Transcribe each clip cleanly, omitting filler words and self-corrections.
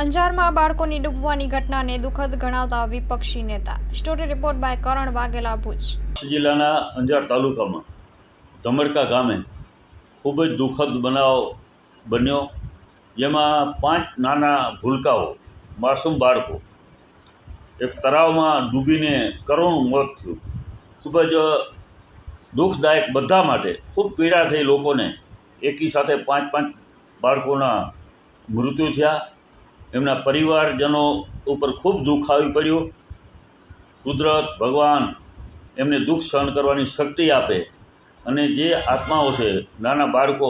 અંજારમાં બાળકોની ડૂબવાની ઘટનાને દુઃખદ ગણાવતા વિપક્ષી નેતા. સ્ટોરી રિપોર્ટ બાય કરણ વાઘેલા, ભુજ. જિલ્લાના અંજાર તાલુકામાં ધમડકા ગામે ખૂબ જ દુઃખદ બનાવ બન્યો, જેમાં 5 નાના ભૂલકાઓ, માસૂમ બાળકો એક તળાવમાં ડૂબીને કરુણ મોત થયું. ખૂબ જ દુઃખદાયક બધા માટે, ખૂબ પીડા થઈ લોકોને. એકી સાથે 5 બાળકોના મૃત્યુ થયા. એમના પરિવારજનો ઉપર ખૂબ દુઃખ આવી પડ્યું. કુદરત, ભગવાન એમને દુઃખ સહન કરવાની શક્તિ આપે અને જે આત્માઓ છે, નાના બાળકો,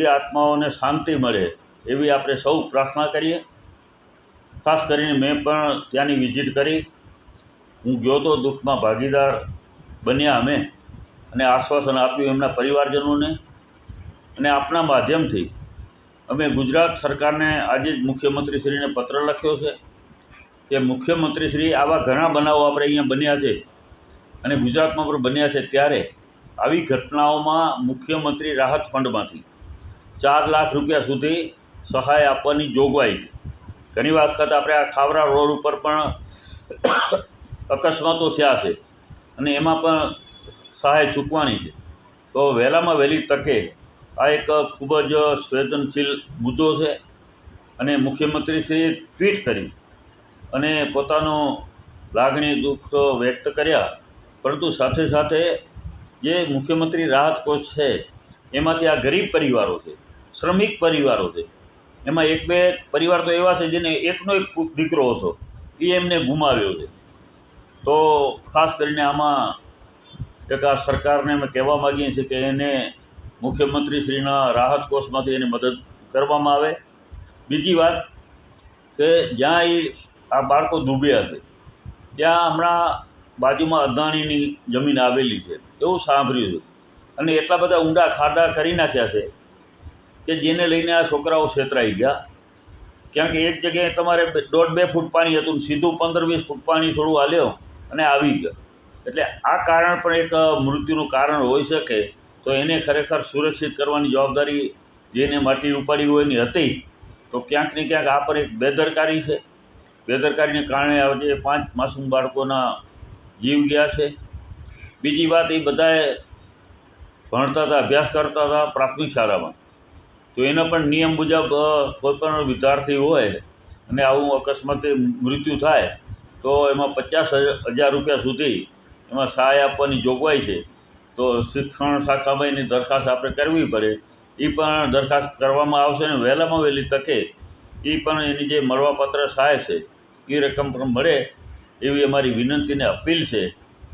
એ આત્માઓને શાંતિ મળે એવી આપણે સૌ પ્રાર્થના કરીએ. ખાસ કરીને મેં પણ ત્યાંની વિઝિટ કરી. હું ગયો તો, દુઃખમાં ભાગીદાર બન્યા અમે અને આશ્વાસન આપ્યું એમના પરિવારજનોને. અને આપના માધ્યમથી અમે ગુજરાત સરકારને આજે જ મુખ્યમંત્રીશ્રીને પત્ર લખ્યો છે કે મુખ્યમંત્રીશ્રી, આવા ઘણા બનાવો આપણે અહીંયા બન્યા છે અને ગુજરાતમાં પણ બન્યા છે, ત્યારે આવી ઘટનાઓમાં મુખ્યમંત્રી રાહત ફંડમાંથી 4 લાખ રૂપિયા સુધી સહાય આપવાની જોગવાઈ છે. ઘણી વખત આપણે આ ખાવરા રોડ ઉપર પણ અકસ્માતો થયા છે અને એમાં પણ સહાય ચૂકવાની છે. તો વહેલામાં વહેલી તકે આ એક ખૂબ જ સંવેદનશીલ મુદ્દો છે અને મુખ્યમંત્રીશ્રીએ ટ્વીટ કરી અને પોતાનો લાગણી, દુઃખ વ્યક્ત કર્યા. પરંતુ સાથે સાથે જે મુખ્યમંત્રી રાહત કોષ છે એમાંથી આ ગરીબ પરિવારો છે, શ્રમિક પરિવારો છે, એમાં 1-2 પરિવાર તો એવા છે જેને એકનો એક દીકરો હતો, એ એમને ગુમાવ્યો છે. તો ખાસ કરીને આમાં એક આ સરકારને અમે કહેવા માગીએ છીએ કે એને મુખ્યમંત્રીશ્રીના રાહત કોષમાંથી એને મદદ કરવામાં આવે. બીજી વાત કે જ્યાં આ બાળકો ડૂબ્યા છે ત્યાં હમણાં બાજુમાં અદાણીની જમીન આવેલી છે એવું સાંભળ્યું છે, અને એટલા બધા ઊંડા ખાડા કરી નાખ્યા છે કે જેને લઈને આ છોકરાઓ છેતરાઈ ગયા. કારણ કે એક જગ્યાએ તમારે 1.5-2 ફૂટ પાણી હતું, સીધું 15-20 ફૂટ પાણી થોડું હાલ્યો અને આવી ગયો. એટલે આ કારણ પણ એક મૃત્યુનું કારણ હોઈ શકે. તો એને ખરેખર સુરક્ષિત કરવાની જવાબદારી જેને માટી ઉપાડી હોય એની હતી. તો ક્યાંક ને ક્યાંક આ પણ એક બેદરકારી છે. બેદરકારીને કારણે આજે 5 માસૂમ બાળકોના જીવ ગયા છે. બીજી વાત, એ બધાએ ભણતા હતા, અભ્યાસ કરતા હતા પ્રાથમિક શાળામાં. તો એના પણ નિયમ મુજબ કોઈ પણ વિદ્યાર્થી હોય અને આવું અકસ્માતે મૃત્યુ થાય તો એમાં 50,000 રૂપિયા સુધી એમાં સહાય આપવાની જોગવાઈ છે. તો શિક્ષણ શાખામાં એની દરખાસ્ત આપણે કરવી પડે. એ પણ દરખાસ્ત કરવામાં આવશે ને વહેલામાં વહેલી તકે એ પણ એની જે મળવાપાત્ર સહાય છે એ રકમ પણ મળે એવી અમારી વિનંતીને અપીલ છે.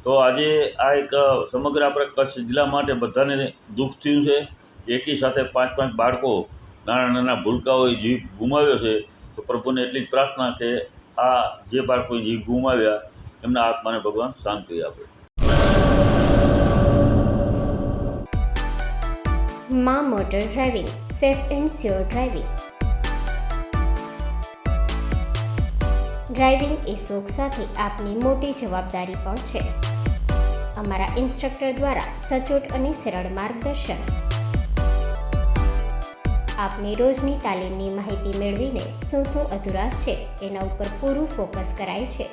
તો આજે આ એક સમગ્ર આપણે કચ્છ જિલ્લા માટે બધાને દુઃખ થયું છે. એકી સાથે 5 બાળકો, નાના ભૂલકાઓએ જીવ ગુમાવ્યો છે. તો પ્રભુને એટલી જ પ્રાર્થના કે આ જે બાળકોએ જીવ ગુમાવ્યા એમના આત્માને ભગવાન શાંતિ આપે. માં motor driving, safe and sure driving. Driving એ શોખ સાથે આપની મોટી જવાબદારી પણ છે. અમારા ઇન્સ્ટ્રક્ટર દ્વારા સચોટ અને સરળ માર્ગદર્શન. આપની રોજની તાલીમની માહિતી મેળવીને શું અધુરાશ છે એના ઉપર પૂરું ફોકસ કરાય છે.